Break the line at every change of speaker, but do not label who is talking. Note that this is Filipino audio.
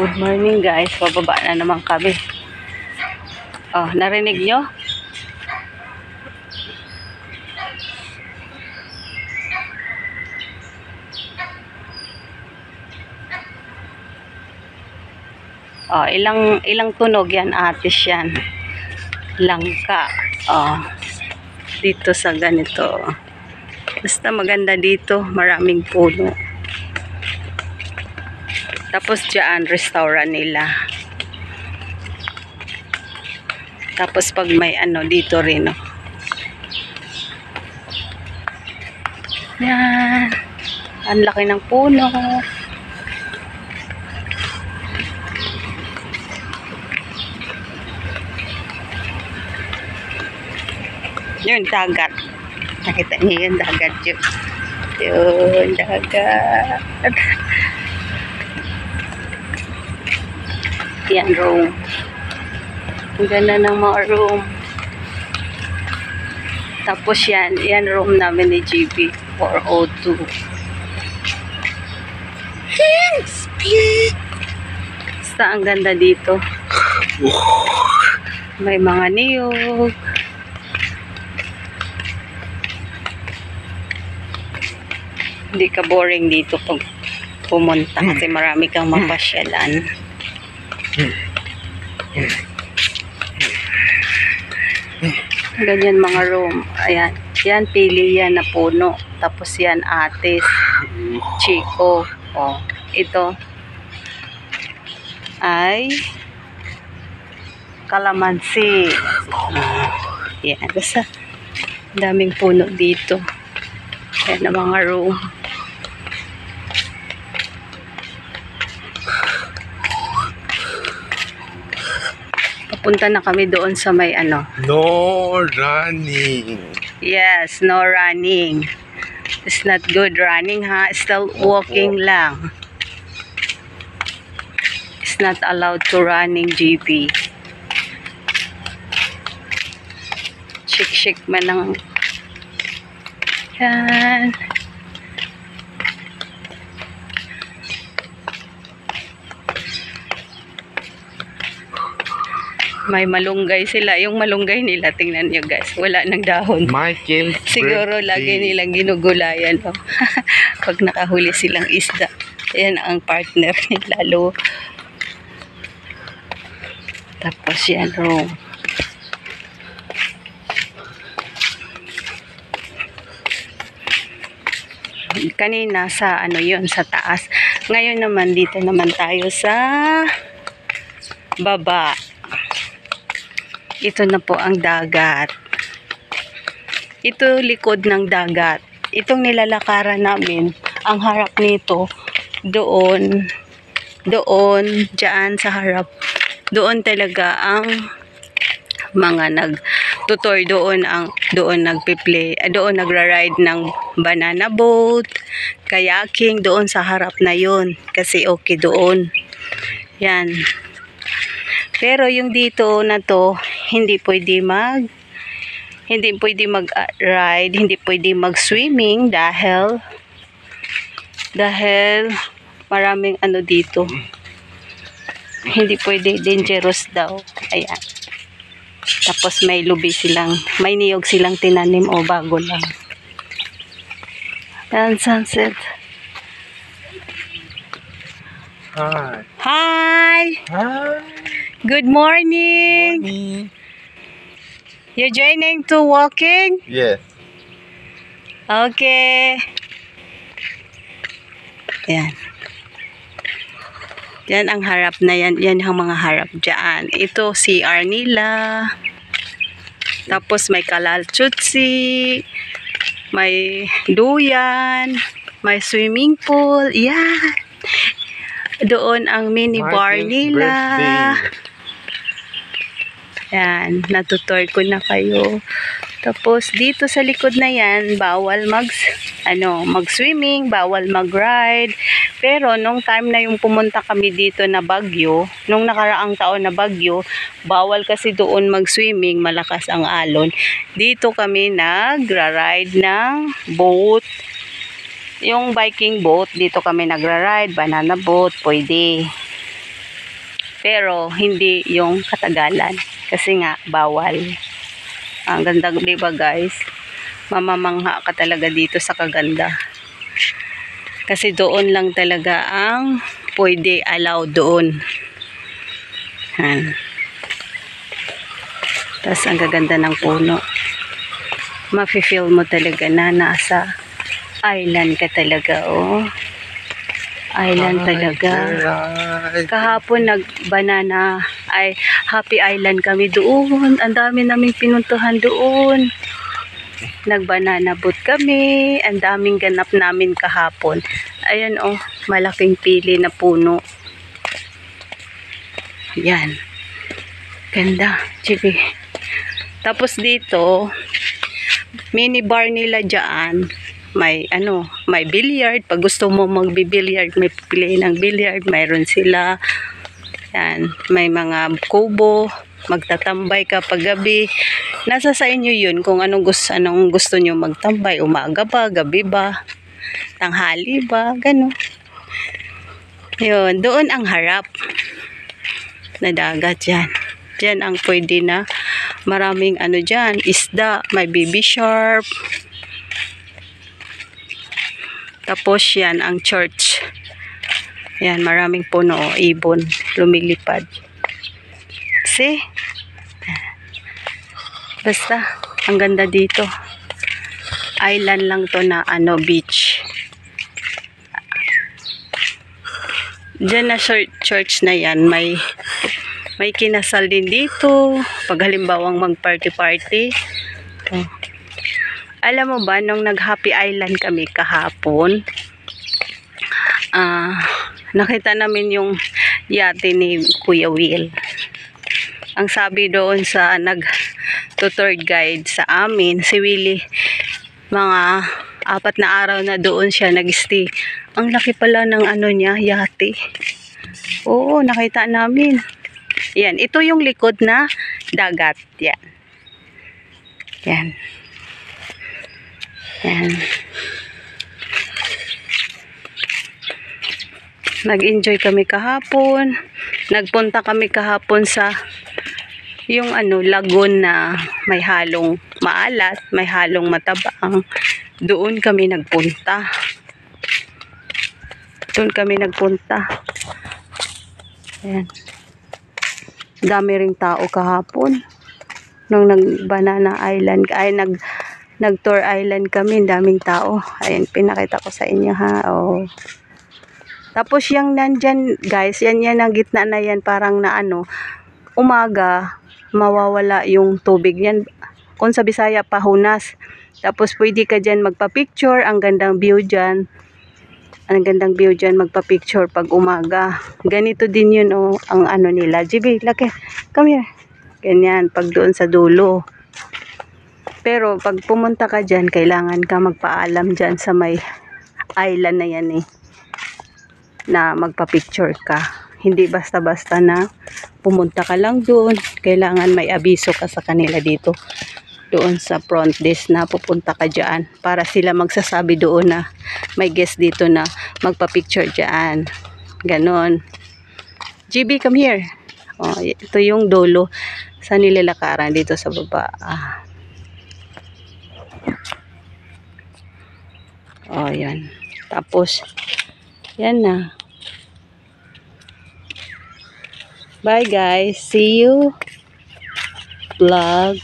Good morning guys, bababa na naman kami. Oh, narinig nyo? Oh, ilang tunog yan, atis yan. Langka. Oh, dito sa ganito. Basta maganda dito, maraming puno. Tapos dyan, restaurant nila. Tapos pag may ano, dito rin, oh. Yan. Ang laki ng puno. Yun, dagat. Nakita niyo yung dagat yun. Yun, dagat. Yan, room. Ang ganda ng mga room. Tapos yan room namin ni GB 402. Basta ang ganda dito. May mga niyog. Hindi ka boring dito pag pumunta kasi marami kang mapasyalan. Ganyan mga room. Ayan. Yan, pili yan na puno. Tapos yan, atis. Chico. Oh, ito ay kalamansi. Yan. Basta daming puno dito. Ayan na mga room. Papunta na kami doon sa may ano.
No running.
Yes, no running. It's not good running, ha? Still walking lang. It's not allowed to running, GB. Shik-shik man ng... Yan. May malunggay sila. Yung malunggay nila, tingnan nyo guys, wala nang dahon.
Michael
Siguro lagi nilang ginugulayan. No? Pag nakahuli silang isda. Ayan ang partner nila. Lalo. Tapos yan, room. Kanina sa ano yun, sa taas. Ngayon naman dito naman tayo sa baba. Ito na po ang dagat. Ito likod ng dagat. Itong nilalakaran namin, ang harap nito, doon, dyan sa harap. Doon talaga ang mga nagtutour doon, doon nagpi-play, doon nagra-ride ng banana boat, kayaking doon sa harap na yun. Kasi okay doon. Yan. Pero yung dito na to, hindi pwede mag-ride, hindi pwede mag-swimming dahil maraming ano dito. Hindi pwede, dangerous daw. Ayan. Tapos may may niyog silang tinanim o bago lang. Ayan, sunset.
Hi.
Hi!
Hi.
Good morning!
Morning.
You're joining to walking?
Yes.
Okay. Yan. Yan ang harap na yan. Yan ang mga harap dyan. Ito CR nila. Tapos may kalalchutsi. May duyan. May swimming pool. Yan. Doon ang mini bar nila.
Birthday.
Yan, natutour ko na kayo. Tapos dito sa likod na yan, bawal mag-swimming, bawal mag-ride. Pero nung time na yung pumunta kami dito na Baguio, nung nakaraang taon na Baguio, bawal kasi doon mag-swimming, malakas ang alon. Dito kami nagra-ride ng boat. Yung biking boat, dito kami nagra-ride, banana boat, pwede. Pero hindi yung katagalan. Kasi nga, bawal. Ang ganda, di ba guys? Mamamangha ka talaga dito sa kaganda. Kasi doon lang talaga ang pwede allow doon. Yan. Tapos ang gaganda ng puno. Mafe-feel mo talaga na nasa island ka talaga, oh. Island talaga. Kahapon nag-banana ay Happy Island kami doon. Ang dami naming pinuntuhan doon. Nag-banana boat kami. Ang daming ganap namin kahapon. Ayan oh, malaking pili na puno. Yan. Ganda, chibi. Tapos dito, mini bar nila dyan. May may billiard. Pag gusto mo magbi-billiard, may pili ng billiard, mayroon sila. Yan, may mga kubo, magtatambay ka pag gabi. Nasa sa inyo 'yun kung anong gusto niyo magtambay, umaga ba, gabi ba, tanghali ba, gano. 'Yun, doon ang harap na dagat yan. Diyan ang pwede na maraming diyan, isda, may baby shark. Tapos yan ang church. Yan, maraming puno, ibon, lumilipad. See? Basta, ang ganda dito. Island lang to na beach. Diyan na church na yan, may kinasal din dito. Pag halimbawang mag-party-party. Oh. Alam mo ba, nung nag-Happy Island kami kahapon, nakita namin yung yate ni Kuya Will. Ang sabi doon sa nag-tour guide sa amin, si Willie, mga 4 na araw na doon siya nag-stay. Ang laki pala ng niya, yate. Oo, nakita namin. Yan, ito yung likod na dagat. Yan. Yan. Yan. Nag-enjoy kami kahapon. Nagpunta kami kahapon sa yung lagoon na may halong maalat, may halong matabang. Doon kami nagpunta. Doon kami nagpunta. Ayan. Dami ring tao kahapon. Nung nag-Banana Island, ay nag-tour island kami, daming tao. Ayan, pinakita ko sa inyo ha. Oh. Tapos yung nandyan, guys, yan ang gitna na yan, parang na umaga, mawawala yung tubig yan. Kung sa Bisaya, pahunas. Tapos pwede ka dyan magpa-picture, ang gandang view dyan. Ang gandang view dyan, magpa-picture pag umaga. Ganito din yun, oh, ang nila. GB, laki, come here. Ganyan, pag doon sa dulo. Pero pag pumunta ka dyan, kailangan ka magpaalam dyan sa may island na yan eh. Na magpa-picture ka. Hindi basta-basta na pumunta ka lang doon. Kailangan may abiso ka sa kanila dito. Doon sa front desk na pupunta ka dyan. Para sila magsasabi doon na may guest dito na magpa-picture dyan. Ganon. GB, come here. Oh, ito yung dulo sa nilalakaran dito sa baba. Oh, yan. Tapos, yan na. Bye guys. See you. Vlog.